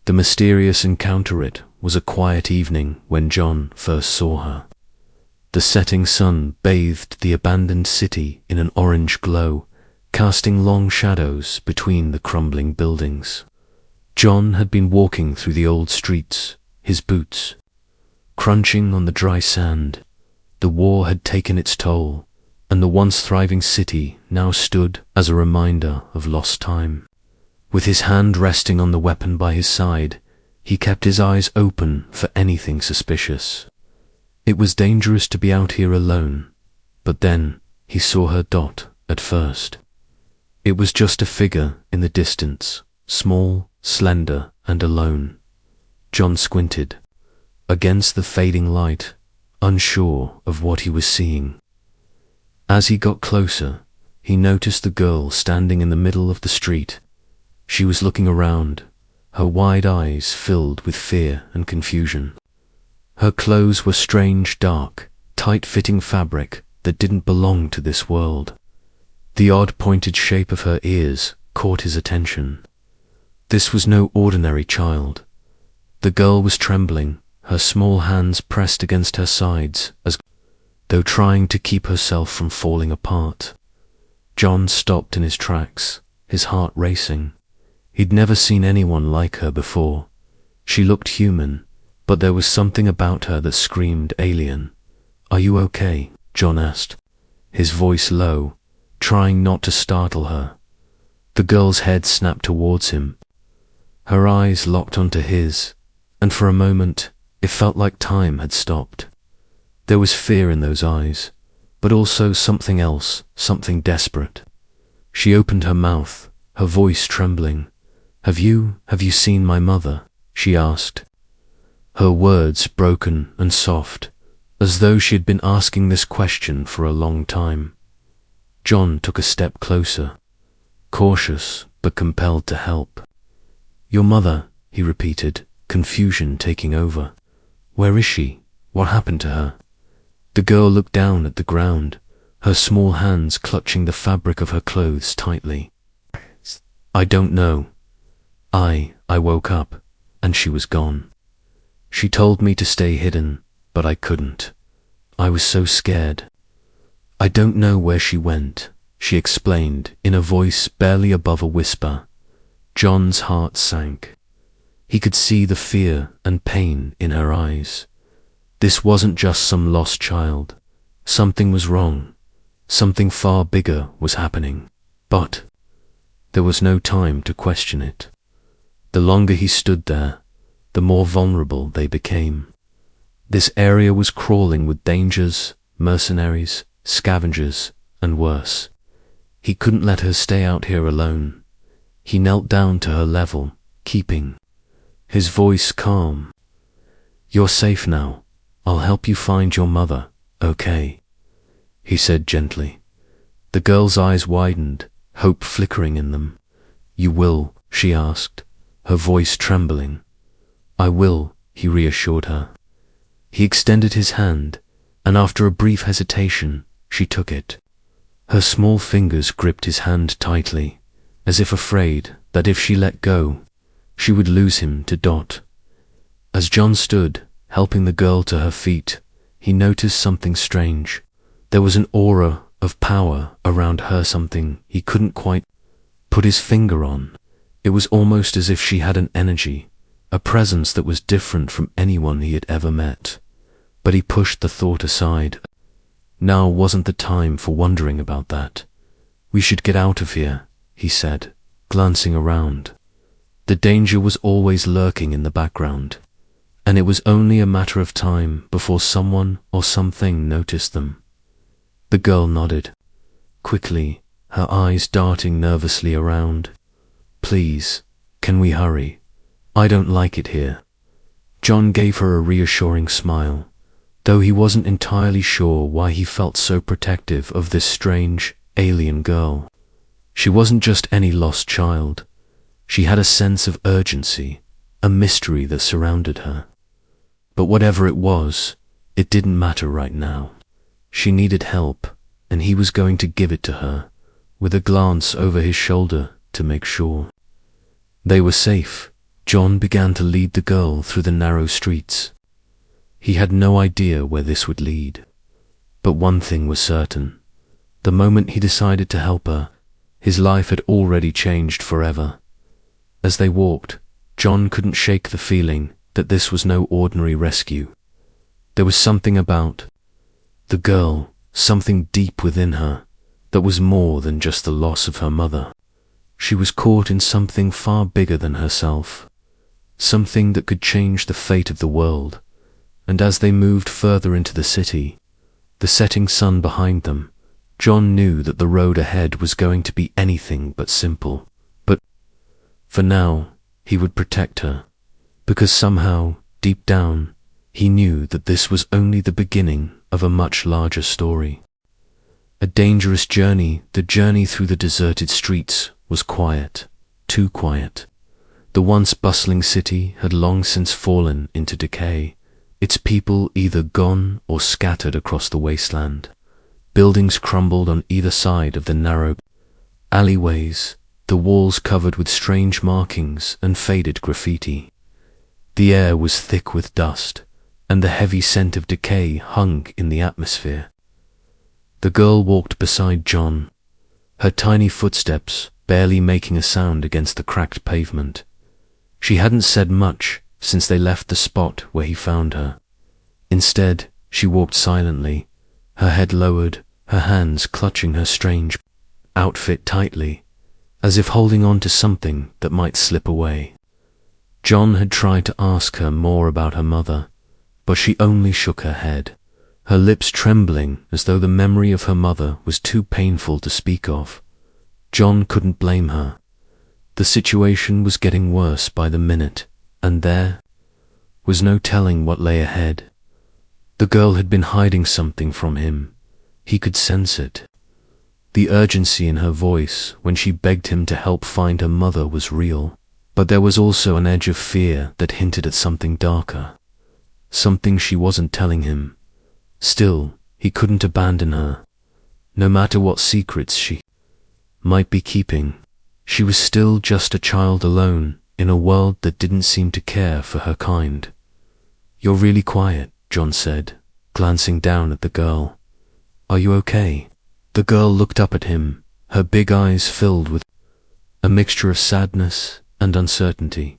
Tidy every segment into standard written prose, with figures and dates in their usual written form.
The mysterious encounter. It was a quiet evening when John first saw her. The setting sun bathed the abandoned city in an orange glow, casting long shadows between the crumbling buildings. John had been walking through the old streets, his boots crunching on the dry sand. The war had taken its toll, and the once thriving city now stood as a reminder of lost time. With his hand resting on the weapon by his side, he kept his eyes open for anything suspicious. It was dangerous to be out here alone, but then he saw her. At first, it was just a figure in the distance, small, slender, and alone. John squinted against the fading light, unsure of what he was seeing. As he got closer, he noticed the girl standing in the middle of the street. She was looking around, her wide eyes filled with fear and confusion. Her clothes were strange, dark, tight-fitting fabric that didn't belong to this world. The odd pointed shape of her ears caught his attention. This was no ordinary child. The girl was trembling, her small hands pressed against her sides as though trying to keep herself from falling apart. John stopped in his tracks, his heart racing. He'd never seen anyone like her before. She looked human, but there was something about her that screamed alien. "Are you okay?" John asked, his voice low, trying not to startle her. The girl's head snapped towards him. Her eyes locked onto his, and for a moment it felt like time had stopped. There was fear in those eyes, but also something else, something desperate. She opened her mouth, her voice trembling. Have you seen my mother?" she asked. Her words broken and soft, as though she had been asking this question for a long time. John took a step closer, cautious but compelled to help. "Your mother," he repeated, confusion taking over. "Where is she? What happened to her?" The girl looked down at the ground, her small hands clutching the fabric of her clothes tightly. "I don't know. I woke up, and she was gone. She told me to stay hidden, but I couldn't. I was so scared. I don't know where she went," she explained in a voice barely above a whisper. John's heart sank. He could see the fear and pain in her eyes. This wasn't just some lost child. Something was wrong. Something far bigger was happening. But there was no time to question it. The longer he stood there, the more vulnerable they became. This area was crawling with dangers, mercenaries, scavengers, and worse. He couldn't let her stay out here alone. He knelt down to her level, keeping his voice calm. "You're safe now. I'll help you find your mother, okay?" he said gently. The girl's eyes widened, hope flickering in them. "You will?" she asked, her voice trembling. "I will," he reassured her. He extended his hand, and after a brief hesitation, she took it. Her small fingers gripped his hand tightly, as if afraid that if she let go, she would lose him to . As John stood, helping the girl to her feet, he noticed something strange. There was an aura of power around her, something he couldn't quite put his finger on. It was almost as if she had an energy, a presence that was different from anyone he had ever met. But he pushed the thought aside. Now wasn't the time for wondering about that. "We should get out of here," he said, glancing around. The danger was always lurking in the background, and it was only a matter of time before someone or something noticed them. The girl nodded, quickly, her eyes darting nervously around. "Please, can we hurry? I don't like it here." John gave her a reassuring smile, though he wasn't entirely sure why he felt so protective of this strange, alien girl. She wasn't just any lost child. She had a sense of urgency, a mystery that surrounded her. But whatever it was, it didn't matter right now. She needed help, and he was going to give it to her, with a glance over his shoulder to make sure. They were safe, John began to lead the girl through the narrow streets. He had no idea where this would lead. But one thing was certain. The moment he decided to help her, his life had already changed forever. As they walked, John couldn't shake the feeling that this was no ordinary rescue. There was something about the girl, something deep within her, that was more than just the loss of her mother. She was caught in something far bigger than herself, something that could change the fate of the world. And as they moved further into the city, the setting sun behind them, John knew that the road ahead was going to be anything but simple. But for now, he would protect her, because somehow, deep down, he knew that this was only the beginning of a much larger story. A dangerous journey, the journey through the deserted streets, was quiet, too quiet. The once bustling city had long since fallen into decay, its people either gone or scattered across the wasteland. Buildings crumbled on either side of the narrow alleyways, the walls covered with strange markings and faded graffiti. The air was thick with dust, and the heavy scent of decay hung in the atmosphere. The girl walked beside John, her tiny footsteps barely making a sound against the cracked pavement. She hadn't said much since they left the spot where he found her. Instead, she walked silently, her head lowered, her hands clutching her strange outfit tightly, as if holding on to something that might slip away. John had tried to ask her more about her mother, but she only shook her head, her lips trembling as though the memory of her mother was too painful to speak of. John couldn't blame her. The situation was getting worse by the minute, and there was no telling what lay ahead. The girl had been hiding something from him. He could sense it. The urgency in her voice when she begged him to help find her mother was real, but there was also an edge of fear that hinted at something darker, something she wasn't telling him. Still, he couldn't abandon her. No matter what secrets she might be keeping, she was still just a child alone in a world that didn't seem to care for her kind. "You're really quiet," John said, glancing down at the girl. "Are you okay?" The girl looked up at him, her big eyes filled with a mixture of sadness and uncertainty.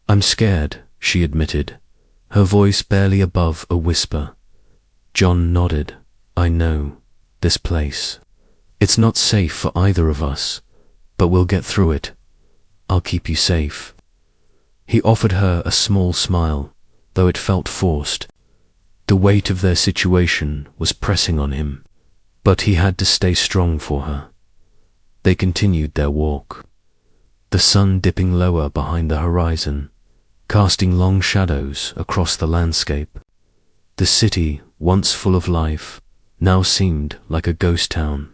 "I'm scared," she admitted, her voice barely above a whisper. John nodded. "I know. This place. It's not safe for either of us, but we'll get through it. I'll keep you safe." He offered her a small smile, though it felt forced. The weight of their situation was pressing on him, but he had to stay strong for her. They continued their walk, the sun dipping lower behind the horizon, casting long shadows across the landscape. The city, once full of life, now seemed like a ghost town.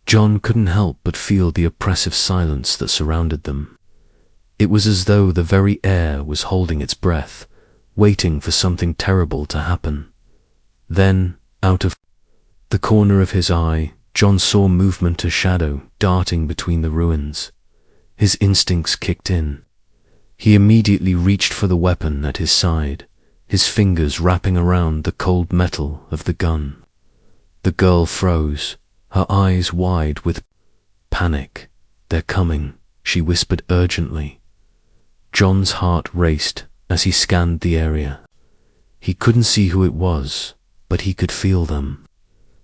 John couldn't help but feel the oppressive silence that surrounded them. It was as though the very air was holding its breath, waiting for something terrible to happen. Then, out of the corner of his eye, John saw movement, a shadow darting between the ruins. His instincts kicked in. He immediately reached for the weapon at his side, his fingers wrapping around the cold metal of the gun. The girl froze, her eyes wide with panic. "They're coming," she whispered urgently. John's heart raced as he scanned the area. He couldn't see who it was, but he could feel them.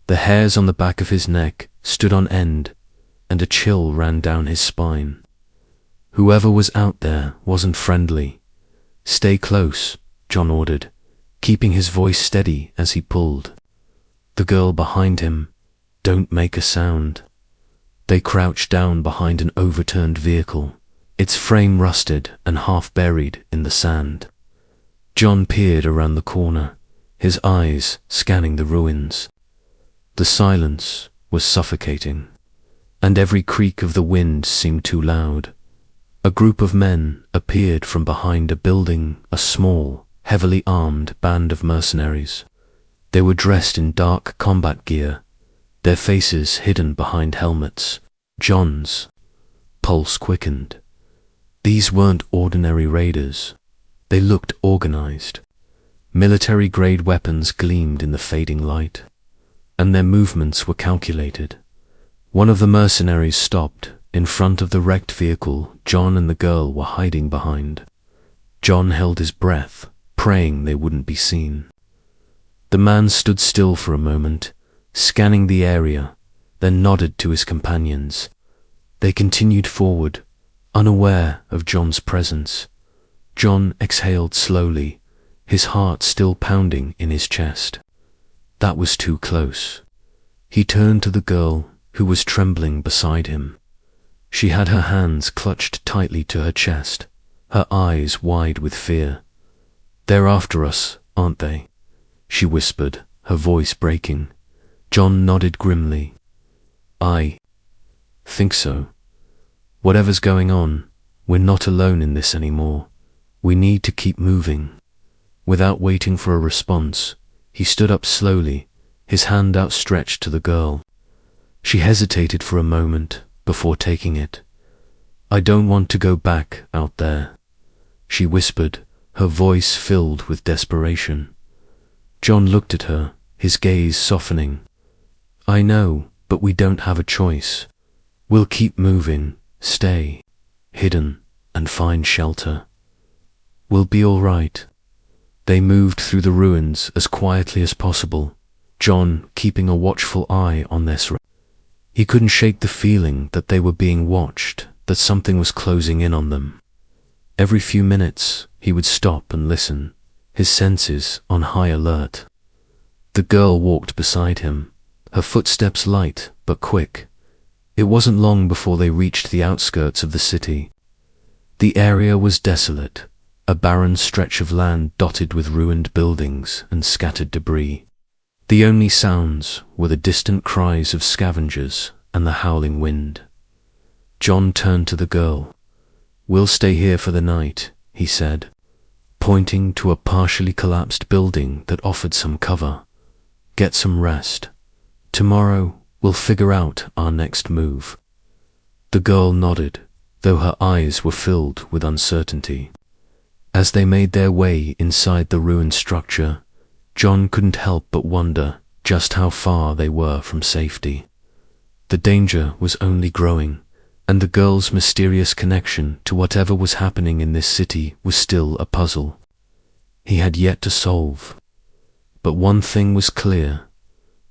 The hairs on the back of his neck stood on end, and a chill ran down his spine. Whoever was out there wasn't friendly. "Stay close," John ordered, keeping his voice steady as he pulled. The girl behind him, "Don't make a sound." They crouched down behind an overturned vehicle, its frame rusted and half buried in the sand. John peered around the corner, his eyes scanning the ruins. The silence was suffocating, and every creak of the wind seemed too loud. A group of men appeared from behind a building, a small, heavily armed band of mercenaries. They were dressed in dark combat gear, their faces hidden behind helmets. John's pulse quickened. These weren't ordinary raiders. They looked organized. Military-grade weapons gleamed in the fading light, and their movements were calculated. One of the mercenaries stopped in front of the wrecked vehicle John and the girl were hiding behind. John held his breath, praying they wouldn't be seen. The man stood still for a moment, scanning the area, then nodded to his companions. They continued forward, unaware of John's presence. John exhaled slowly, his heart still pounding in his chest. That was too close. He turned to the girl, who was trembling beside him. She had her hands clutched tightly to her chest, her eyes wide with fear. "They're after us, aren't they?" she whispered, her voice breaking. John nodded grimly. "I think so. Whatever's going on, we're not alone in this anymore. We need to keep moving." Without waiting for a response, he stood up slowly, his hand outstretched to the girl. She hesitated for a moment before taking it. "I don't want to go back out there," she whispered, her voice filled with desperation. John looked at her, his gaze softening. "I know, but we don't have a choice. We'll keep moving, stay hidden, and find shelter. We'll be all right." They moved through the ruins as quietly as possible, John keeping a watchful eye on their surroundings. He couldn't shake the feeling that they were being watched, that something was closing in on them. Every few minutes, he would stop and listen, his senses on high alert. The girl walked beside him, her footsteps light but quick. It wasn't long before they reached the outskirts of the city. The area was desolate, a barren stretch of land dotted with ruined buildings and scattered debris. The only sounds were the distant cries of scavengers and the howling wind. John turned to the girl. "We'll stay here for the night," he said, pointing to a partially collapsed building that offered some cover. "Get some rest. Tomorrow we'll figure out our next move." The girl nodded, though her eyes were filled with uncertainty. As they made their way inside the ruined structure, John couldn't help but wonder just how far they were from safety. The danger was only growing, and the girl's mysterious connection to whatever was happening in this city was still a puzzle he had yet to solve. But one thing was clear: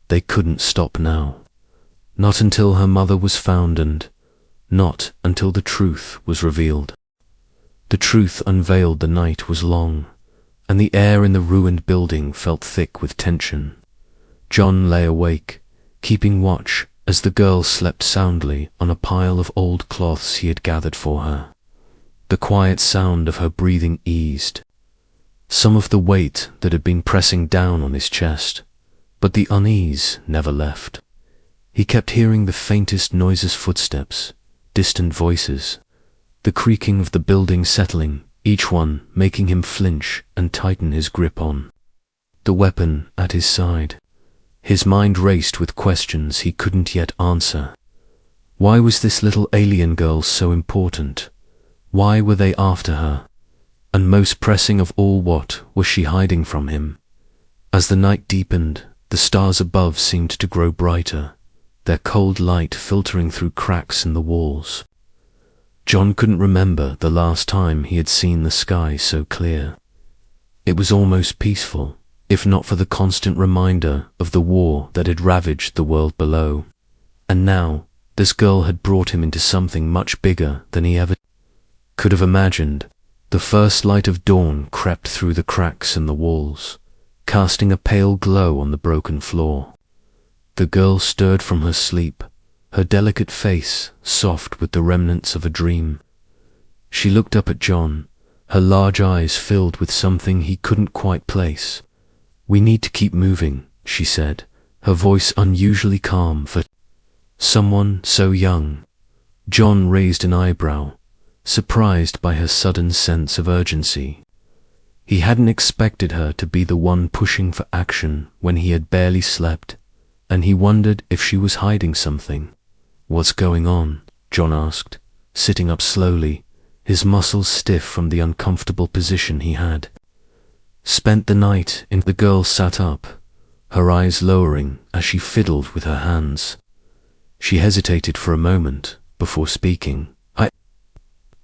they couldn't stop now. Not until her mother was found, and not until the truth was revealed. The truth unveiled. The night was long, and the air in the ruined building felt thick with tension. John lay awake, keeping watch as the girl slept soundly on a pile of old cloths he had gathered for her. The quiet sound of her breathing eased some of the weight that had been pressing down on his chest, but the unease never left. He kept hearing the faintest noises, footsteps, distant voices, the creaking of the building settling, each one making him flinch and tighten his grip on the weapon at his side. His mind raced with questions he couldn't yet answer. Why was this little alien girl so important? Why were they after her? And most pressing of all, what was she hiding from him? As the night deepened, the stars above seemed to grow brighter, their cold light filtering through cracks in the walls. John couldn't remember the last time he had seen the sky so clear. It was almost peaceful, if not for the constant reminder of the war that had ravaged the world below. And now, this girl had brought him into something much bigger than he ever could have imagined. The first light of dawn crept through the cracks in the walls, casting a pale glow on the broken floor. The girl stirred from her sleep, her delicate face soft with the remnants of a dream. She looked up at John, her large eyes filled with something he couldn't quite place. "We need to keep moving," she said, her voice unusually calm for someone so young. John raised an eyebrow, surprised by her sudden sense of urgency. He hadn't expected her to be the one pushing for action when he had barely slept, and he wondered if she was hiding something. "What's going on?" John asked, sitting up slowly, his muscles stiff from the uncomfortable position he had. Spent the night in. The girl sat up, her eyes lowering as she fiddled with her hands. She hesitated for a moment before speaking.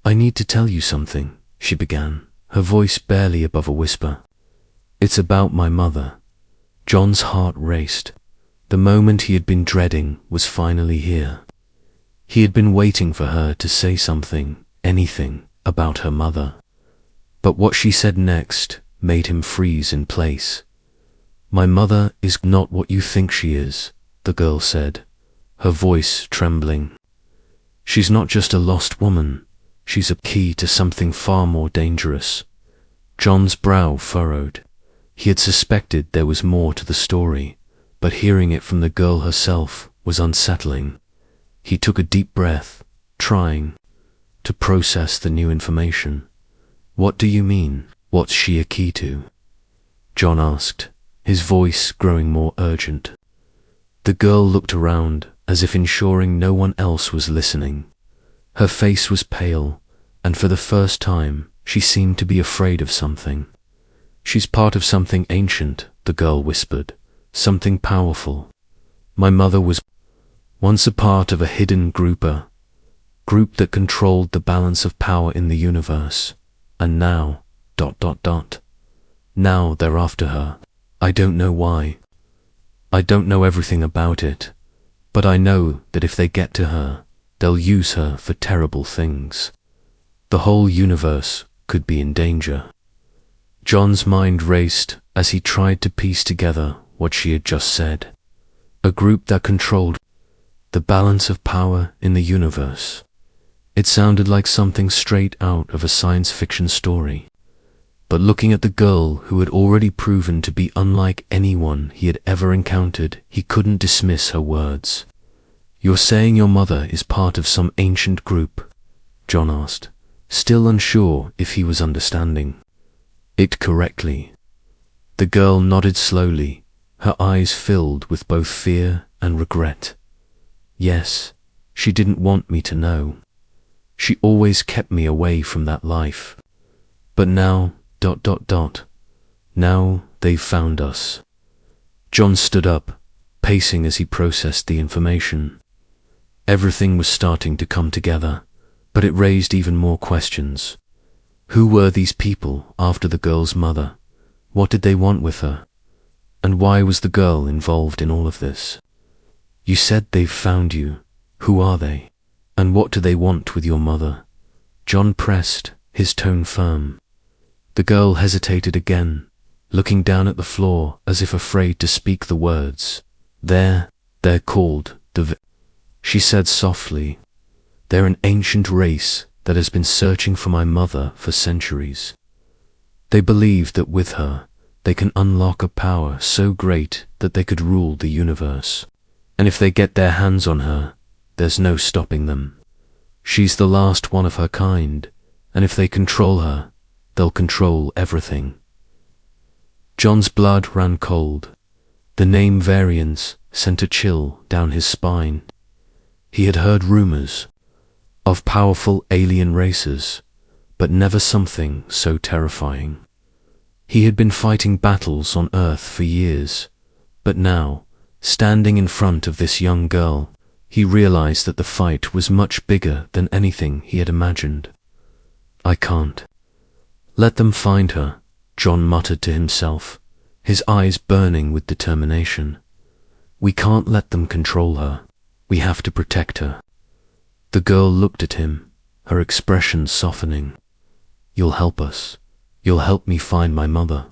I need to tell you something, she began, her voice barely above a whisper. It's about my mother. John's heart raced. The moment he had been dreading was finally here. He had been waiting for her to say something, anything, about her mother. But what she said next made him freeze in place. My mother is not what you think she is, the girl said, her voice trembling. She's not just a lost woman, she's a key to something far more dangerous. John's brow furrowed. He had suspected there was more to the story, but hearing it from the girl herself was unsettling. He took a deep breath, trying to process the new information. What do you mean? What's she a key to? John asked, his voice growing more urgent. The girl looked around as if ensuring no one else was listening. Her face was pale, and for the first time she seemed to be afraid of something. She's part of something ancient, the girl whispered, something powerful. My mother was once a part of a hidden group that controlled the balance of power in the universe, and now, now they're after her. I don't know why. I don't know everything about it, but I know that if they get to her, they'll use her for terrible things. The whole universe could be in danger. John's mind raced as he tried to piece together what she had just said. A group that controlled the balance of power in the universe. It sounded like something straight out of a science fiction story. But looking at the girl who had already proven to be unlike anyone he had ever encountered, he couldn't dismiss her words. You're saying your mother is part of some ancient group? John asked, still unsure if he was understanding it correctly. The girl nodded slowly, her eyes filled with both fear and regret. Yes, she didn't want me to know. She always kept me away from that life. But now, now they've found us. John stood up, pacing as he processed the information. Everything was starting to come together, but it raised even more questions. Who were these people after the girl's mother? What did they want with her? And why was the girl involved in all of this? You said they've found you. Who are they? And what do they want with your mother? John pressed, his tone firm. The girl hesitated again, looking down at the floor as if afraid to speak the words. They're called the she said softly. They're an ancient race that has been searching for my mother for centuries. They believe that with her, they can unlock a power so great that they could rule the universe. And if they get their hands on her, there's no stopping them. She's the last one of her kind, and if they control her, they'll control everything. John's blood ran cold. The name Varyans sent a chill down his spine. He had heard rumors of powerful alien races, but never something so terrifying. He had been fighting battles on Earth for years, but now, standing in front of this young girl, he realized that the fight was much bigger than anything he had imagined. I can't let them find her, John muttered to himself, his eyes burning with determination. We can't let them control her. We have to protect her. The girl looked at him, her expression softening. You'll help us. You'll help me find my mother.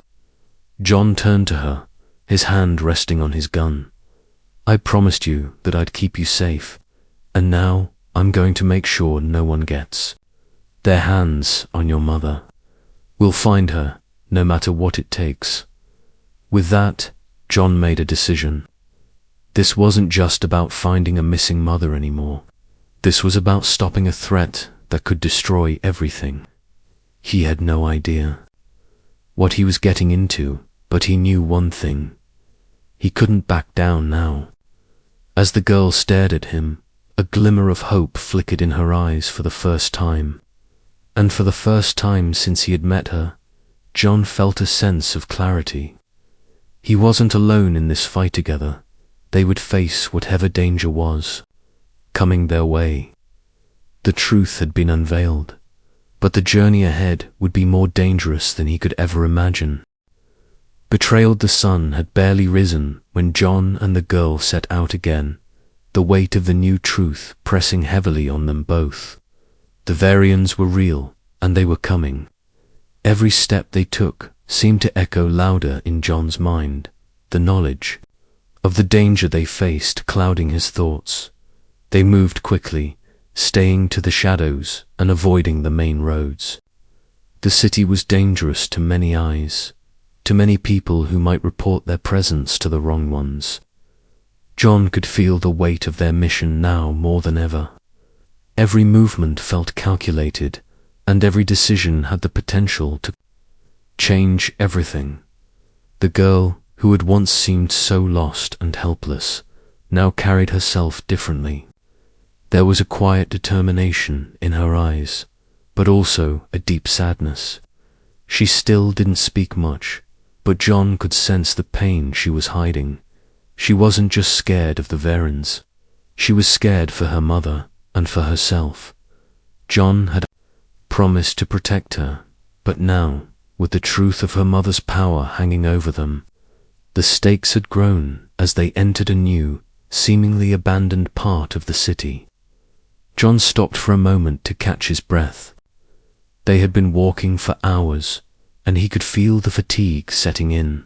John turned to her, his hand resting on his gun. I promised you that I'd keep you safe, and now I'm going to make sure no one gets their hands on your mother. We'll find her, no matter what it takes. With that, John made a decision. This wasn't just about finding a missing mother anymore. This was about stopping a threat that could destroy everything. He had no idea what he was getting into, but he knew one thing. He couldn't back down now. As the girl stared at him, a glimmer of hope flickered in her eyes for the first time. And for the first time since he had met her, John felt a sense of clarity. He wasn't alone in this fight together. They would face whatever danger was coming their way. The truth had been unveiled, but the journey ahead would be more dangerous than he could ever imagine. Betrayal. The sun had barely risen when John and the girl set out again, the weight of the new truth pressing heavily on them both. The Varyans were real, and they were coming. Every step they took seemed to echo louder in John's mind, the knowledge of the danger they faced clouding his thoughts. They moved quickly, staying to the shadows and avoiding the main roads. The city was dangerous to many eyes, to many people who might report their presence to the wrong ones. John could feel the weight of their mission now more than ever. Every movement felt calculated, and every decision had the potential to change everything. The girl, who had once seemed so lost and helpless, now carried herself differently. There was a quiet determination in her eyes, but also a deep sadness. She still didn't speak much, but John could sense the pain she was hiding. She wasn't just scared of the Varyans. She was scared for her mother and for herself. John had promised to protect her, but now, with the truth of her mother's power hanging over them, the stakes had grown as they entered a new, seemingly abandoned part of the city. John stopped for a moment to catch his breath. They had been walking for hours, and he could feel the fatigue setting in.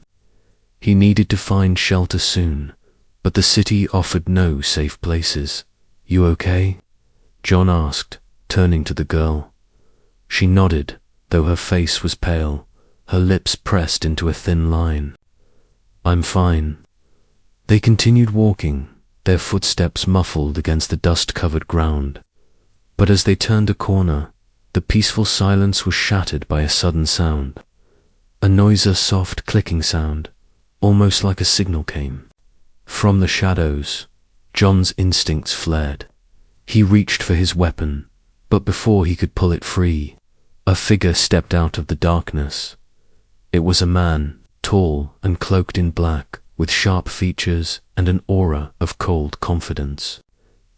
He needed to find shelter soon, but the city offered no safe places. "You okay?" John asked, turning to the girl. She nodded, though her face was pale, her lips pressed into a thin line. "I'm fine." They continued walking, their footsteps muffled against the dust-covered ground. But as they turned a corner, the peaceful silence was shattered by a sudden sound. A noisy, soft clicking sound, almost like a signal came. From the shadows, John's instincts flared. He reached for his weapon, but before he could pull it free, a figure stepped out of the darkness. It was a man, tall and cloaked in black, with sharp features and an aura of cold confidence.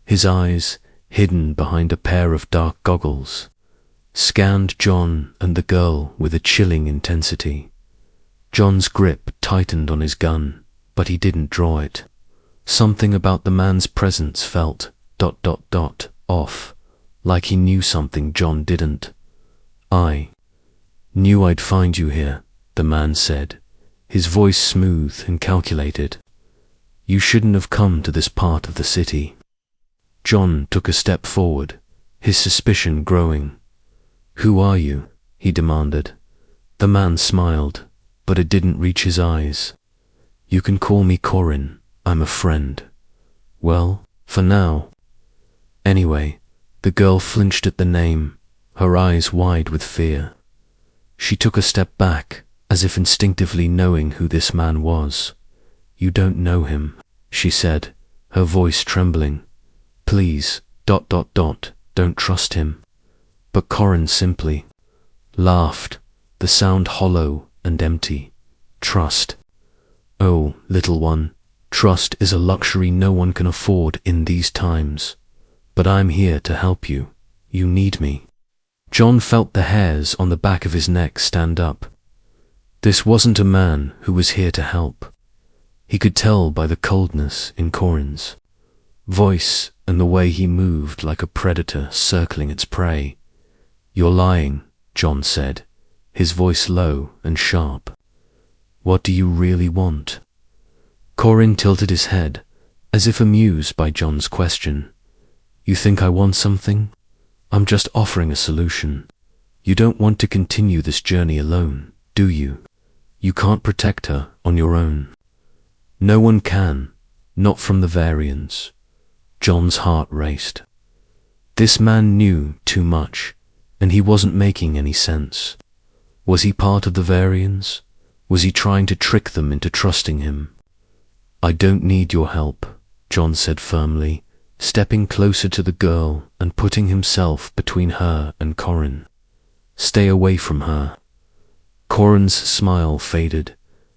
His eyes, hidden behind a pair of dark goggles, scanned John and the girl with a chilling intensity. John's grip tightened on his gun, but he didn't draw it. Something about the man's presence felt ... off, like he knew something John didn't. "I knew I'd find you here," the man said, his voice smooth and calculated. "You shouldn't have come to this part of the city." John took a step forward, his suspicion growing. "Who are you?" he demanded. The man smiled, but it didn't reach his eyes. "You can call me Corin. I'm a friend." "Well, for now." Anyway, the girl flinched at the name, her eyes wide with fear. She took a step back, as if instinctively knowing who this man was. "You don't know him," she said, her voice trembling. "Please, ... don't trust him." But Corin simply laughed, the sound hollow and empty. "Trust? Oh, little one, trust is a luxury no one can afford in these times. But I'm here to help you. You need me." John felt the hairs on the back of his neck stand up. This wasn't a man who was here to help. He could tell by the coldness in Corin's voice and the way he moved like a predator circling its prey. "You're lying," John said, his voice low and sharp. "What do you really want?" Corin tilted his head, as if amused by John's question. "You think I want something? I'm just offering a solution. You don't want to continue this journey alone, do you? You can't protect her on your own." "No one can, not from the Varyans." John's heart raced. This man knew too much, and he wasn't making any sense. Was he part of the Varyans? Was he trying to trick them into trusting him? "I don't need your help," John said firmly, stepping closer to the girl and putting himself between her and Corin. Stay away from her. Corin's smile faded,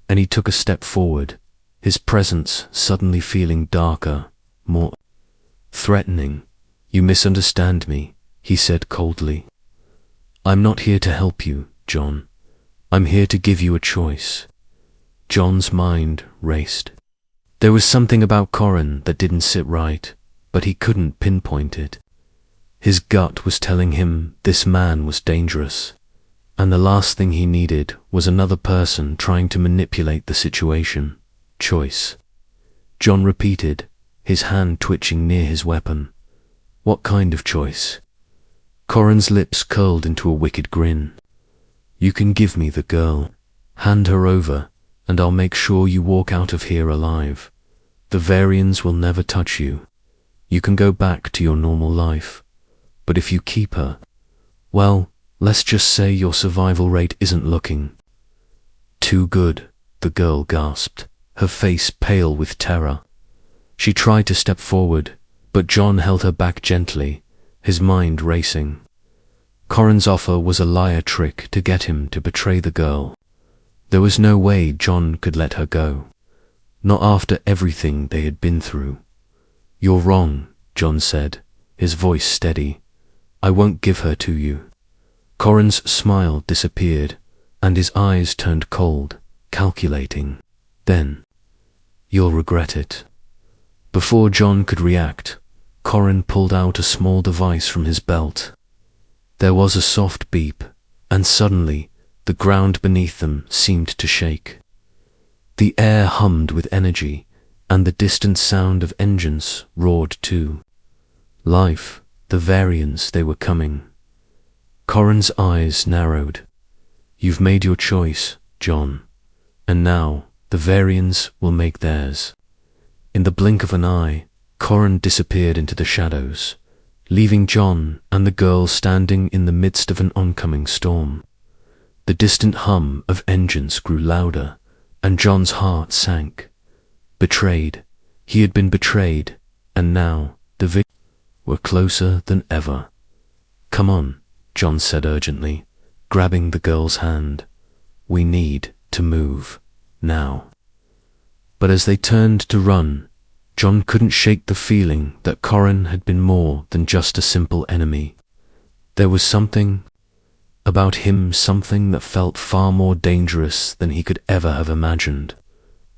and he took a step forward, his presence suddenly feeling darker, more threatening. You misunderstand me, he said coldly. I'm not here to help you, John. I'm here to give you a choice. John's mind raced. There was something about Corin that didn't sit right, but he couldn't pinpoint it. His gut was telling him this man was dangerous, and the last thing he needed was another person trying to manipulate the situation. Choice. John repeated, his hand twitching near his weapon. What kind of choice? Corin's lips curled into a wicked grin. You can give me the girl. Hand her over, and I'll make sure you walk out of here alive. The Varyans will never touch you. You can go back to your normal life. But if you keep her, well, let's just say your survival rate isn't looking too good, the girl gasped, her face pale with terror. She tried to step forward, but John held her back gently, his mind racing. Corin's offer was a liar trick to get him to betray the girl. There was no way John could let her go. Not after everything they had been through. You're wrong, John said, his voice steady. I won't give her to you. Corin's smile disappeared, and his eyes turned cold, calculating. Then, you'll regret it. Before John could react, Corin pulled out a small device from his belt. There was a soft beep, and suddenly the ground beneath them seemed to shake. The air hummed with energy, and the distant sound of engines roared too. Life, the Varyans, they were coming. Corin's eyes narrowed. You've made your choice, John, and now the Varyans will make theirs. In the blink of an eye, Corin disappeared into the shadows, leaving John and the girl standing in the midst of an oncoming storm. The distant hum of engines grew louder, and John's heart sank. Betrayed. He had been betrayed, and now the victims were closer than ever. Come on, John said urgently, grabbing the girl's hand. We need to move, now. But as they turned to run, John couldn't shake the feeling that Corin had been more than just a simple enemy. There was something about him, something that felt far more dangerous than he could ever have imagined.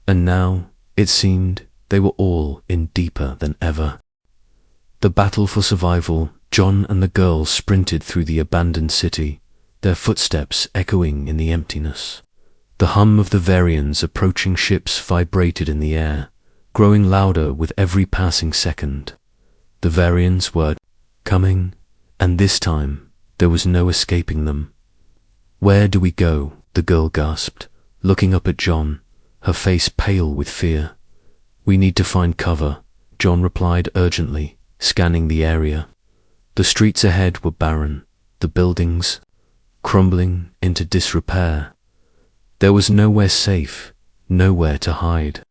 And now, it seemed, they were all in deeper than ever. The battle for survival, John and the girl sprinted through the abandoned city, their footsteps echoing in the emptiness. The hum of the Varyans' approaching ships vibrated in the air, growing louder with every passing second. The Varyans were coming, and this time there was no escaping them. Where do we go? The girl gasped, looking up at John, her face pale with fear. We need to find cover, John replied urgently, scanning the area. The streets ahead were barren, the buildings crumbling into disrepair. There was nowhere safe, nowhere to hide.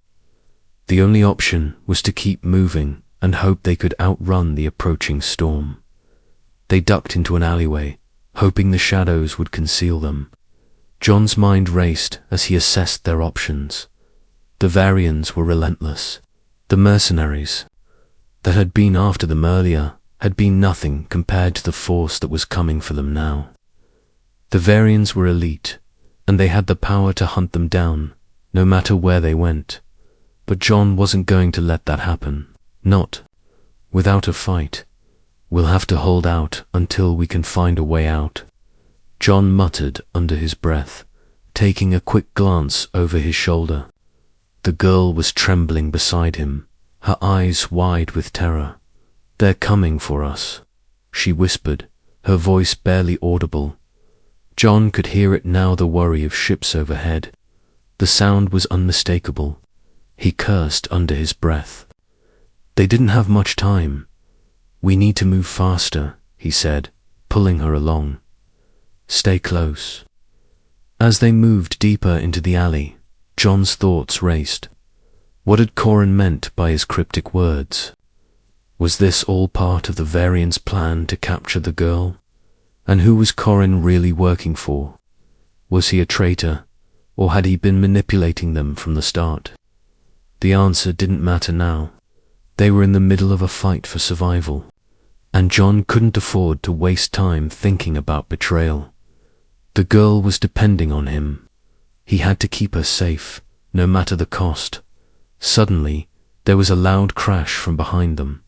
The only option was to keep moving and hope they could outrun the approaching storm. They ducked into an alleyway, hoping the shadows would conceal them. John's mind raced as he assessed their options. The Varyans were relentless. The mercenaries that had been after them earlier had been nothing compared to the force that was coming for them now. The Varyans were elite, and they had the power to hunt them down, no matter where they went. But John wasn't going to let that happen. Not without a fight. We'll have to hold out until we can find a way out. John muttered under his breath, taking a quick glance over his shoulder. The girl was trembling beside him, her eyes wide with terror. They're coming for us, she whispered, her voice barely audible. John could hear it now, the worry of ships overhead. The sound was unmistakable. He cursed under his breath. They didn't have much time. We need to move faster, he said, pulling her along. Stay close. As they moved deeper into the alley, John's thoughts raced. What had Corin meant by his cryptic words? Was this all part of the Varyans' plan to capture the girl? And who was Corin really working for? Was he a traitor, or had he been manipulating them from the start? The answer didn't matter now. They were in the middle of a fight for survival, and John couldn't afford to waste time thinking about betrayal. The girl was depending on him. He had to keep her safe, no matter the cost. Suddenly, there was a loud crash from behind them.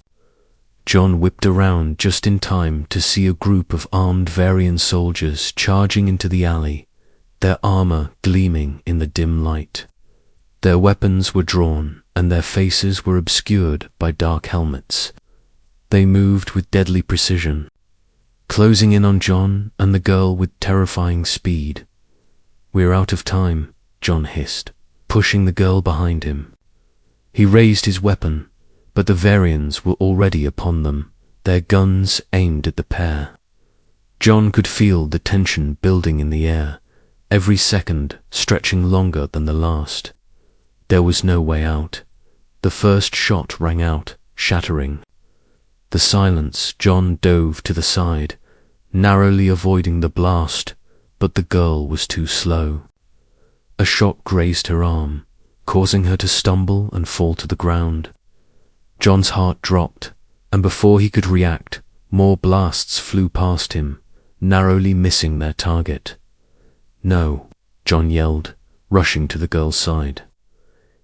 John whipped around just in time to see a group of armed Varyan soldiers charging into the alley, their armor gleaming in the dim light. Their weapons were drawn, and their faces were obscured by dark helmets. They moved with deadly precision, closing in on John and the girl with terrifying speed. "We're out of time," John hissed, pushing the girl behind him. He raised his weapon, but the Varyans were already upon them, their guns aimed at the pair. John could feel the tension building in the air, every second stretching longer than the last. There was no way out. The first shot rang out, shattering. The silence, John dove to the side, narrowly avoiding the blast, but the girl was too slow. A shot grazed her arm, causing her to stumble and fall to the ground. John's heart dropped, and before he could react, more blasts flew past him, narrowly missing their target. "No," John yelled, rushing to the girl's side.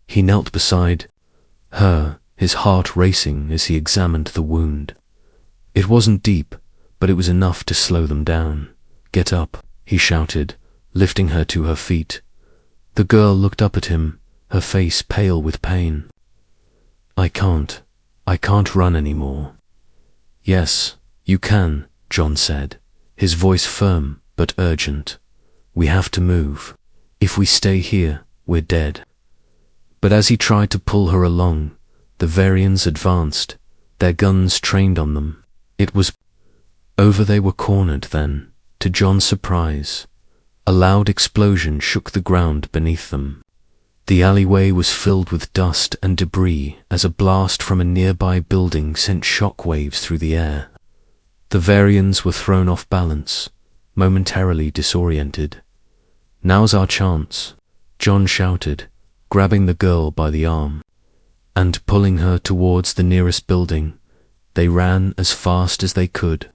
He knelt beside her, his heart racing as he examined the wound. It wasn't deep, but it was enough to slow them down. "Get up," he shouted, lifting her to her feet. The girl looked up at him, her face pale with pain. I can't run anymore." "Yes, you can," John said, his voice firm but urgent. "We have to move. If we stay here, we're dead." But as he tried to pull her along, the Varyans advanced, their guns trained on them. It was over. They were cornered then, to John's surprise. A loud explosion shook the ground beneath them. The alleyway was filled with dust and debris as a blast from a nearby building sent shockwaves through the air. The Varyans were thrown off balance, momentarily disoriented. "Now's our chance," John shouted, grabbing the girl by the arm. And pulling her towards the nearest building, they ran as fast as they could,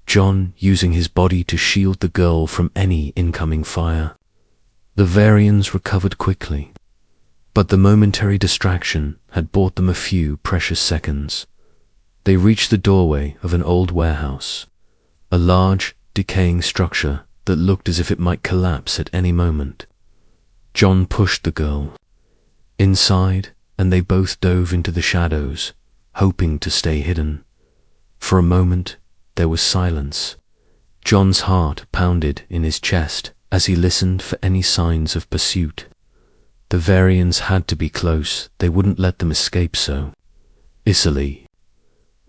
John using his body to shield the girl from any incoming fire. The Varyans recovered quickly, but the momentary distraction had bought them a few precious seconds. They reached the doorway of an old warehouse, a large, decaying structure that looked as if it might collapse at any moment. John pushed the girl inside, and they both dove into the shadows, hoping to stay hidden. For a moment, there was silence. John's heart pounded in his chest as he listened for any signs of pursuit. The Varyans had to be close. They wouldn't let them escape so easily.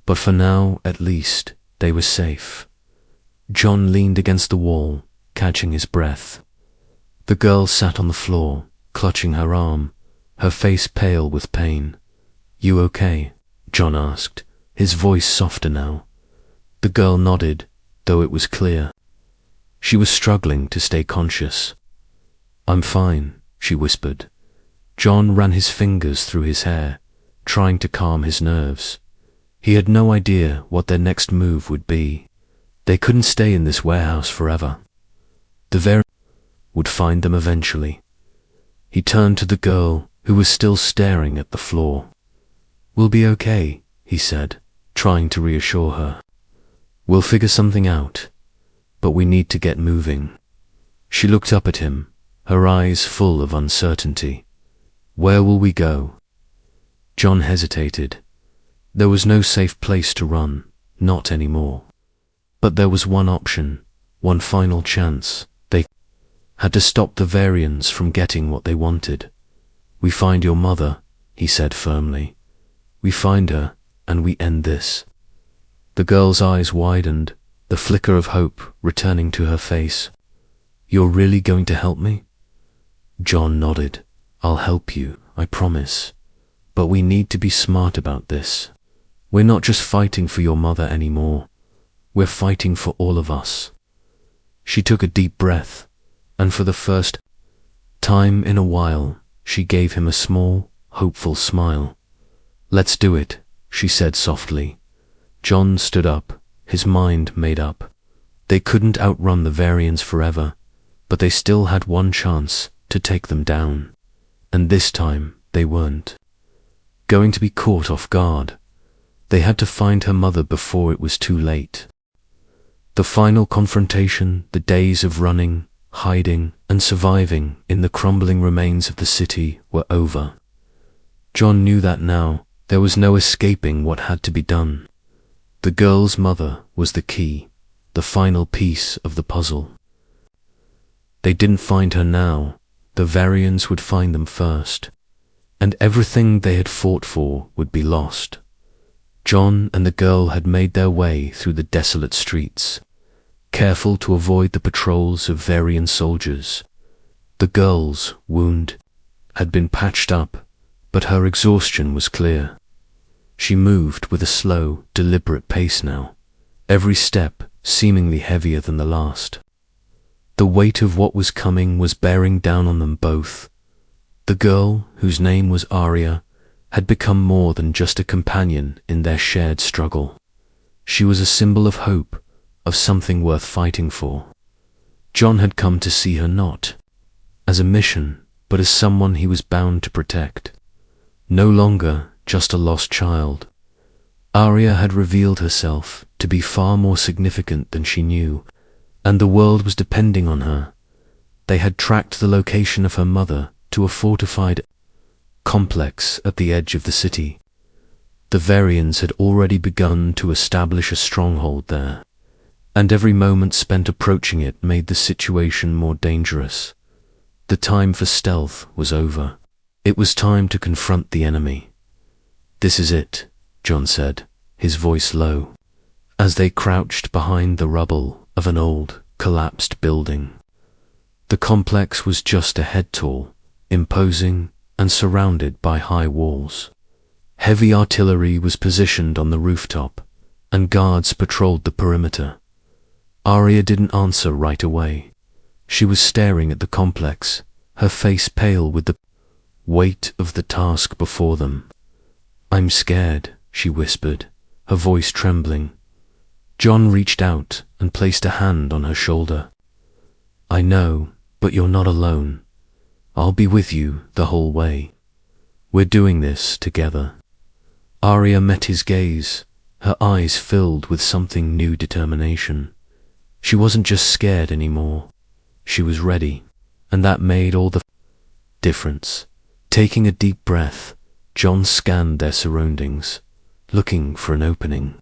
But for now, at least, they were safe. John leaned against the wall, catching his breath. The girl sat on the floor, clutching her arm, her face pale with pain. "You okay?" John asked, his voice softer now. The girl nodded, though it was clear she was struggling to stay conscious. "I'm fine," she whispered. John ran his fingers through his hair, trying to calm his nerves. He had no idea what their next move would be. They couldn't stay in this warehouse forever. The Varyans would find them eventually. He turned to the girl, who was still staring at the floor. "We'll be okay," he said, trying to reassure her. "We'll figure something out, but we need to get moving." She looked up at him, her eyes full of uncertainty. "Where will we go?" John hesitated. There was no safe place to run, not anymore. But there was one option, one final chance. They had to stop the Varyans from getting what they wanted. "We find your mother," he said firmly. "We find her, and we end this." The girl's eyes widened, the flicker of hope returning to her face. "You're really going to help me?" John nodded. "I'll help you, I promise. But we need to be smart about this. We're not just fighting for your mother anymore. We're fighting for all of us." She took a deep breath, and for the first time in a while, she gave him a small, hopeful smile. "Let's do it," she said softly. John stood up, his mind made up. They couldn't outrun the Varyans forever, but they still had one chance to take them down. And this time, they weren't going to be caught off guard. They had to find her mother before it was too late. The final confrontation, the days of running, hiding, and surviving in the crumbling remains of the city were over. John knew that now. There was no escaping what had to be done. The girl's mother was the key, the final piece of the puzzle. They didn't find her now. The Varyans would find them first, and everything they had fought for would be lost. John and the girl had made their way through the desolate streets, careful to avoid the patrols of Varyan soldiers. The girl's wound had been patched up, but her exhaustion was clear. She moved with a slow, deliberate pace now, every step seemingly heavier than the last. The weight of what was coming was bearing down on them both. The girl, whose name was Aria, had become more than just a companion in their shared struggle. She was a symbol of hope, of something worth fighting for. John had come to see her not as a mission, but as someone he was bound to protect. No longer just a lost child. Aria had revealed herself to be far more significant than she knew, and the world was depending on her. They had tracked the location of her mother to a fortified complex at the edge of the city. The Varyans had already begun to establish a stronghold there, and every moment spent approaching it made the situation more dangerous. The time for stealth was over. It was time to confront the enemy. "This is it," John said, his voice low, as they crouched behind the rubble of an old, collapsed building. The complex was just a head tall, imposing, and surrounded by high walls. Heavy artillery was positioned on the rooftop, and guards patrolled the perimeter. Aria didn't answer right away. She was staring at the complex, her face pale with the weight of the task before them. "I'm scared," she whispered, her voice trembling. John reached out and placed a hand on her shoulder. "I know, but you're not alone. I'll be with you the whole way. We're doing this together." Aria met his gaze, her eyes filled with something new determination. She wasn't just scared anymore. She was ready, and that made all the difference. Taking a deep breath, John scanned their surroundings, looking for an opening.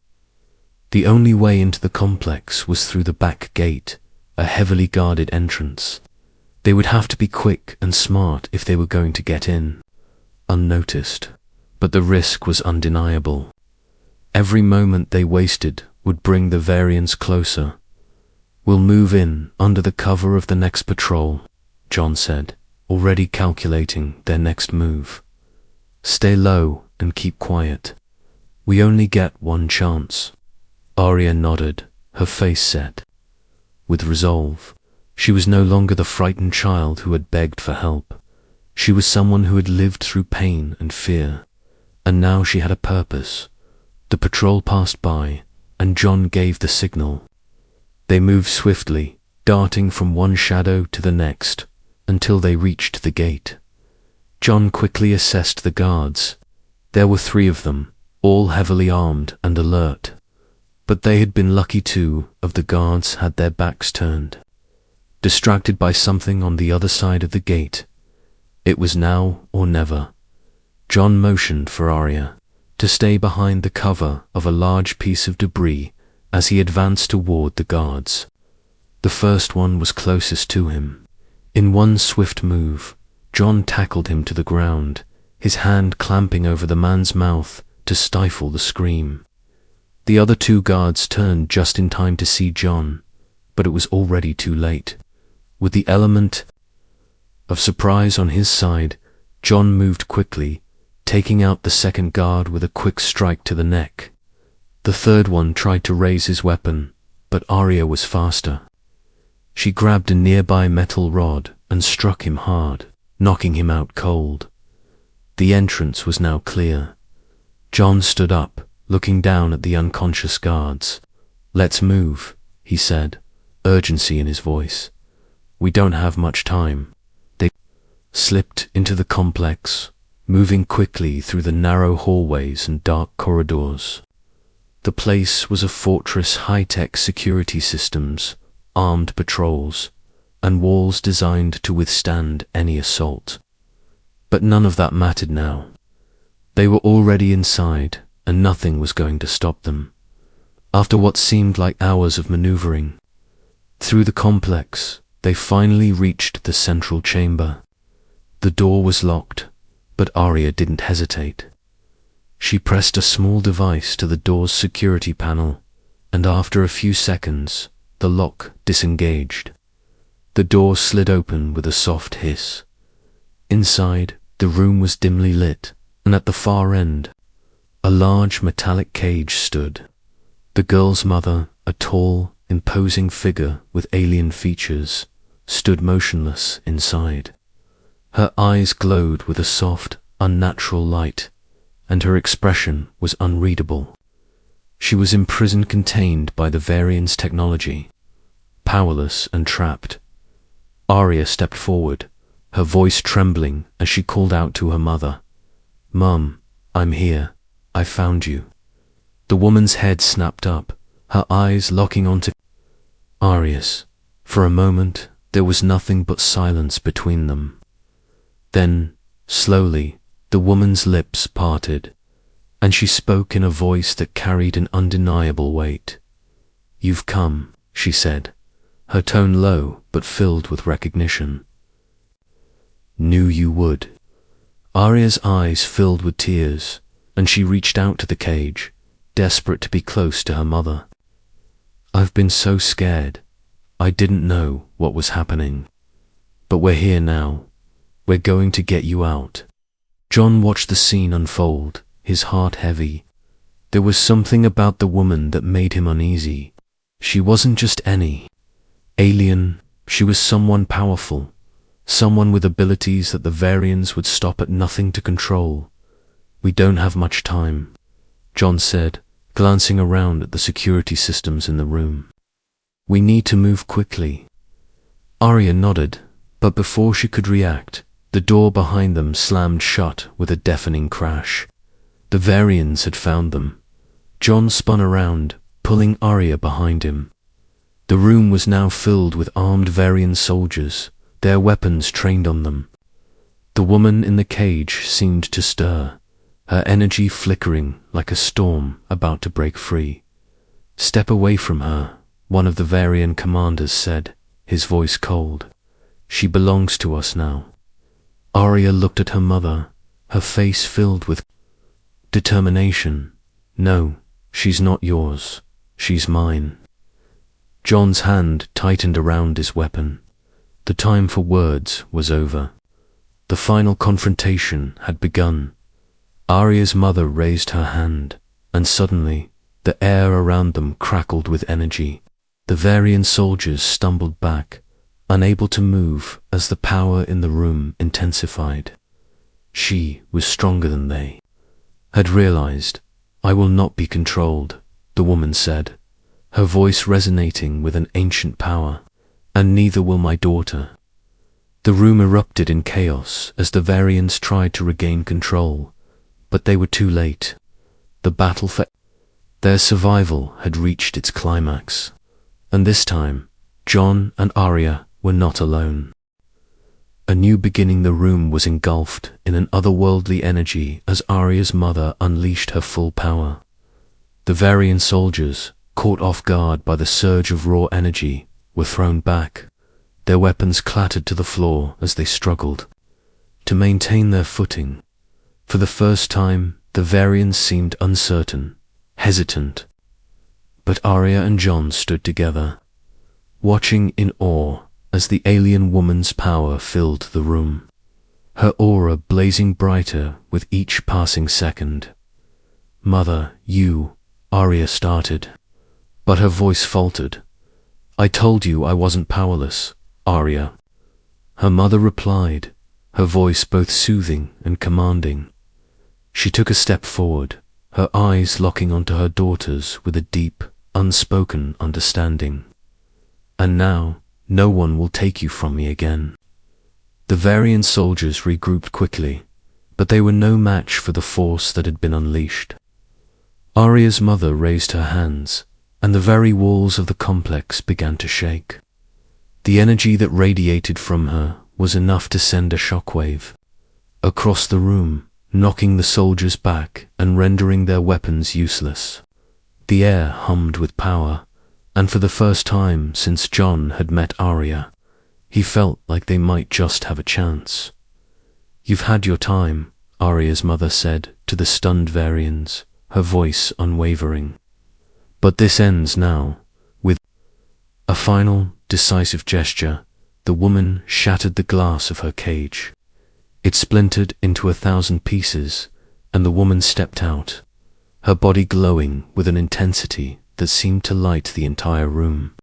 The only way into the complex was through the back gate, a heavily guarded entrance. They would have to be quick and smart if they were going to get in, unnoticed, but the risk was undeniable. Every moment they wasted would bring the Varyans closer. "We'll move in under the cover of the next patrol," John said, already calculating their next move. "Stay low and keep quiet. We only get one chance." Aria nodded, her face set with resolve. She was no longer the frightened child who had begged for help. She was someone who had lived through pain and fear, and now she had a purpose. The patrol passed by, and John gave the signal. They moved swiftly, darting from one shadow to the next, until they reached the gate. John quickly assessed the guards. There were 3 of them, all heavily armed and alert. But they had been lucky 2 of the guards had their backs turned, distracted by something on the other side of the gate. It was now or never. John motioned for Aria to stay behind the cover of a large piece of debris as he advanced toward the guards. The first one was closest to him. In one swift move, John tackled him to the ground, his hand clamping over the man's mouth to stifle the scream. The other 2 guards turned just in time to see John, but it was already too late. With the element of surprise on his side, John moved quickly, taking out the second guard with a quick strike to the neck. The third one tried to raise his weapon, but Aria was faster. She grabbed a nearby metal rod and struck him hard, knocking him out cold. The entrance was now clear. John stood up, looking down at the unconscious guards. "Let's move," he said, urgency in his voice. "We don't have much time." They slipped into the complex, moving quickly through the narrow hallways and dark corridors. The place was a fortress, high-tech security systems, armed patrols, and walls designed to withstand any assault. But none of that mattered now. They were already inside, and nothing was going to stop them. After what seemed like hours of maneuvering through the complex, they finally reached the central chamber. The door was locked, but Aria didn't hesitate. She pressed a small device to the door's security panel, and after a few seconds, the lock disengaged. The door slid open with a soft hiss. Inside, the room was dimly lit, and at the far end, a large metallic cage stood. The girl's mother, a tall, imposing figure with alien features, stood motionless inside. Her eyes glowed with a soft, unnatural light, and her expression was unreadable. She was imprisoned, contained by the Varyans' technology, powerless and trapped. Aria stepped forward, her voice trembling as she called out to her mother, "Mum, I'm here. I found you." The woman's head snapped up, her eyes locking onto Aria's. For a moment, there was nothing but silence between them. Then, slowly, the woman's lips parted, and she spoke in a voice that carried an undeniable weight. "You've come," she said, her tone low but filled with recognition. "Knew you would." Aria's eyes filled with tears, and she reached out to the cage, desperate to be close to her mother. "I've been so scared. I didn't know what was happening. But we're here now. We're going to get you out." John watched the scene unfold, his heart heavy. There was something about the woman that made him uneasy. She wasn't just any alien, she was someone powerful, someone with abilities that the Varyans would stop at nothing to control. "We don't have much time," John said, glancing around at the security systems in the room. "We need to move quickly." Aria nodded, but before she could react, the door behind them slammed shut with a deafening crash. The Varyans had found them. John spun around, pulling Aria behind him. The room was now filled with armed Varyan soldiers, their weapons trained on them. The woman in the cage seemed to stir, her energy flickering like a storm about to break free. "Step away from her," one of the Varyan commanders said, his voice cold. "She belongs to us now." Aria looked at her mother, her face filled with determination. "No, she's not yours. She's mine." John's hand tightened around his weapon. The time for words was over. The final confrontation had begun. Aria's mother raised her hand, and suddenly, the air around them crackled with energy. The Varyan soldiers stumbled back, unable to move as the power in the room intensified. She was stronger than they had realized. "I will not be controlled," the woman said, her voice resonating with an ancient power, "and neither will my daughter." The room erupted in chaos as the Varyans tried to regain control, but they were too late. The battle for their survival had reached its climax, and this time, John and Aria were not alone. A new beginning. The room was engulfed in an otherworldly energy as Aria's mother unleashed her full power. The Varyan soldiers, caught off guard by the surge of raw energy, were thrown back. Their weapons clattered to the floor as they struggled to maintain their footing. For the first time, the Varyans seemed uncertain, hesitant. But Aria and John stood together, watching in awe as the alien woman's power filled the room, her aura blazing brighter with each passing second. "Mother, you," Aria started, but her voice faltered. I told you I wasn't powerless, Aria. Her mother replied, her voice both soothing and commanding. She took a step forward, her eyes locking onto her daughter's with a deep, unspoken understanding. And now, no one will take you from me again. The Varyan soldiers regrouped quickly, but they were no match for the force that had been unleashed. Aria's mother raised her hands, and the very walls of the complex began to shake. The energy that radiated from her was enough to send a shockwave across the room, knocking the soldiers back and rendering their weapons useless. The air hummed with power, and for the first time since John had met Aria, he felt like they might just have a chance. You've had your time, Aria's mother said to the stunned Varyans, her voice unwavering. But this ends now. With a final, decisive gesture, the woman shattered the glass of her cage. It splintered into 1,000 pieces, and the woman stepped out, her body glowing with an intensity that seemed to light the entire room.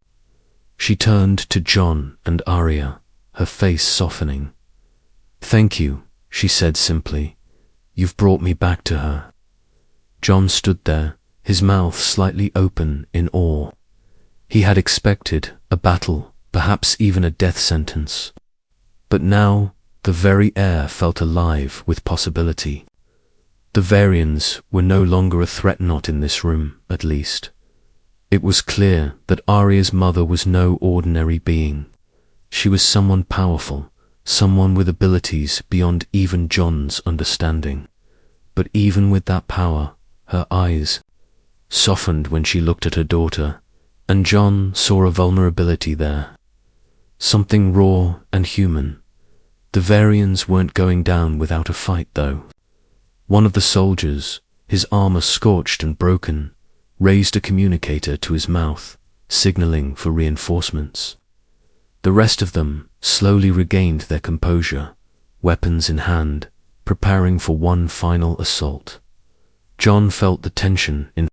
She turned to John and Aria, her face softening. "Thank you," she said simply. "You've brought me back to her." John stood there, his mouth slightly open in awe. He had expected a battle, perhaps even a death sentence. But now, the very air felt alive with possibility. The Varyans were no longer a threat, not in this room, at least. It was clear that Aria's mother was no ordinary being. She was someone powerful, someone with abilities beyond even John's understanding. But even with that power, her eyes softened when she looked at her daughter, and John saw a vulnerability there. Something raw and human. The Varyans weren't going down without a fight, though. One of the soldiers, his armor scorched and broken, raised a communicator to his mouth, signaling for reinforcements. The rest of them slowly regained their composure, weapons in hand, preparing for one final assault. John felt the tension in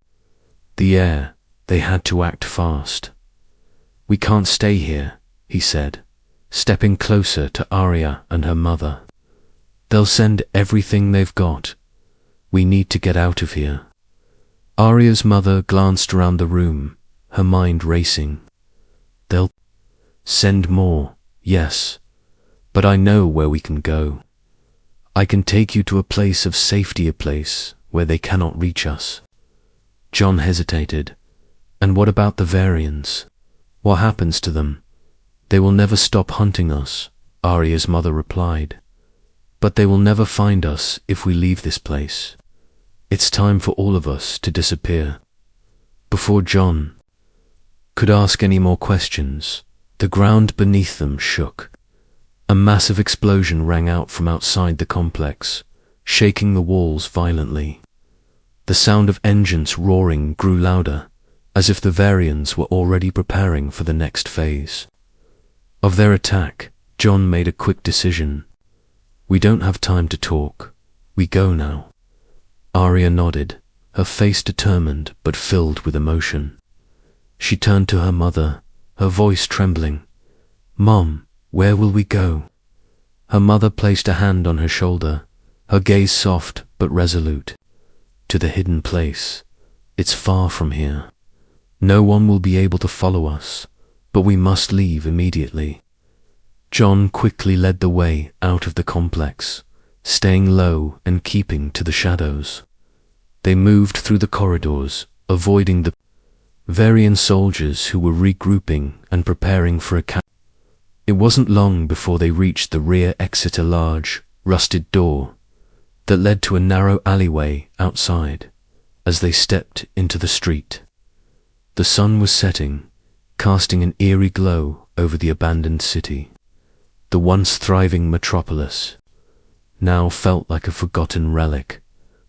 the air. They had to act fast. "We can't stay here," he said, stepping closer to Aria and her mother. "They'll send everything they've got. We need to get out of here." Aria's mother glanced around the room, her mind racing. "They'll send more, yes, but I know where we can go. I can take you to a place of safety, a place where they cannot reach us." John hesitated. "And what about the Varyans? What happens to them?" "They will never stop hunting us," Aria's mother replied. "But they will never find us if we leave this place. It's time for all of us to disappear." Before John could ask any more questions, the ground beneath them shook. A massive explosion rang out from outside the complex, shaking the walls violently. The sound of engines roaring grew louder, as if the Varyans were already preparing for the next phase of their attack. John made a quick decision. "We don't have time to talk. We go now." Aria nodded, her face determined but filled with emotion. She turned to her mother, her voice trembling. "Mom, where will we go?" Her mother placed a hand on her shoulder, her gaze soft but resolute. "To the hidden place. It's far from here. No one will be able to follow us, but we must leave immediately." John quickly led the way out of the complex, staying low and keeping to the shadows. They moved through the corridors, avoiding the Varyan soldiers who were regrouping and preparing for a camp. It wasn't long before they reached the rear exit, a large, rusted door that led to a narrow alleyway outside. As they stepped into the street, the sun was setting, casting an eerie glow over the abandoned city. The once thriving metropolis now felt like a forgotten relic,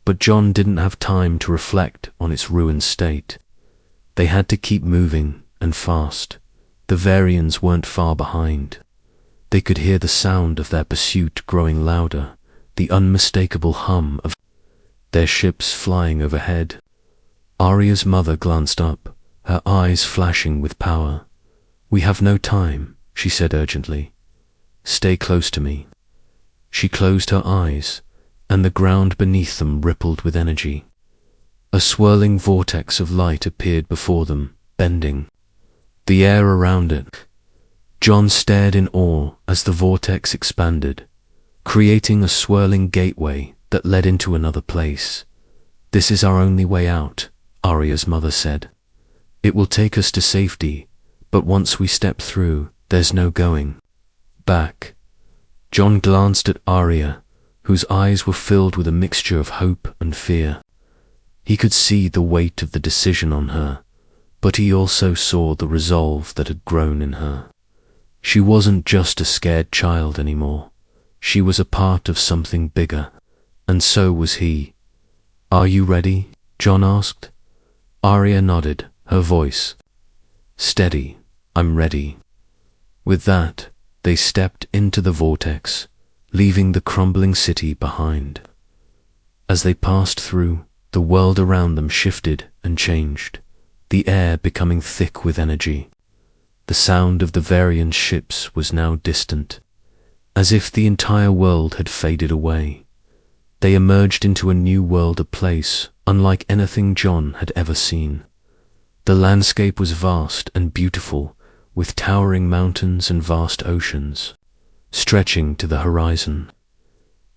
but John didn't have time to reflect on its ruined state. They had to keep moving, and fast. The Varyans weren't far behind. They could hear the sound of their pursuit growing louder, the unmistakable hum of their ships flying overhead. Aria's mother glanced up, her eyes flashing with power. "We have no time," she said urgently. "Stay close to me." She closed her eyes, and the ground beneath them rippled with energy. A swirling vortex of light appeared before them, bending the air around it. John stared in awe as the vortex expanded, creating a swirling gateway that led into another place. "This is our only way out," Aria's mother said. "It will take us to safety, but once we step through, there's no going back." John glanced at Aria, whose eyes were filled with a mixture of hope and fear. He could see the weight of the decision on her, but he also saw the resolve that had grown in her. She wasn't just a scared child anymore. She was a part of something bigger, and so was he. "Are you ready?" John asked. Aria nodded, her voice steady. "I'm ready." With that, they stepped into the vortex, leaving the crumbling city behind. As they passed through, the world around them shifted and changed, the air becoming thick with energy. The sound of the Varyans' ships was now distant, as if the entire world had faded away. They emerged into a new world, a place unlike anything John had ever seen. The landscape was vast and beautiful, with towering mountains and vast oceans stretching to the horizon.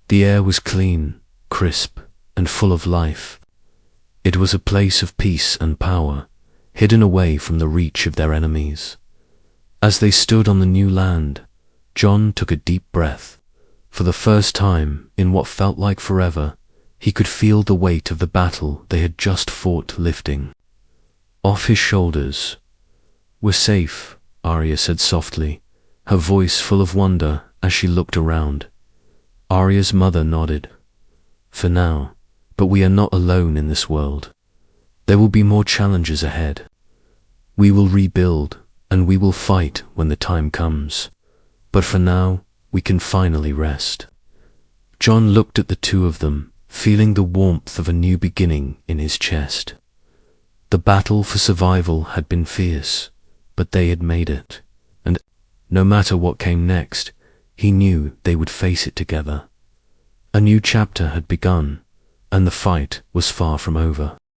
The air was clean, crisp, and full of life. It was a place of peace and power, hidden away from the reach of their enemies. As they stood on the new land, John took a deep breath. For the first time in what felt like forever, he could feel the weight of the battle they had just fought lifting off his shoulders. "We're safe," Aria said softly, her voice full of wonder as she looked around. Aria's mother nodded. "For now, but we are not alone in this world. There will be more challenges ahead. We will rebuild, and we will fight when the time comes. But for now, we can finally rest." John looked at the two of them, feeling the warmth of a new beginning in his chest. The battle for survival had been fierce, but they had made it, and no matter what came next, he knew they would face it together. A new chapter had begun, and the fight was far from over.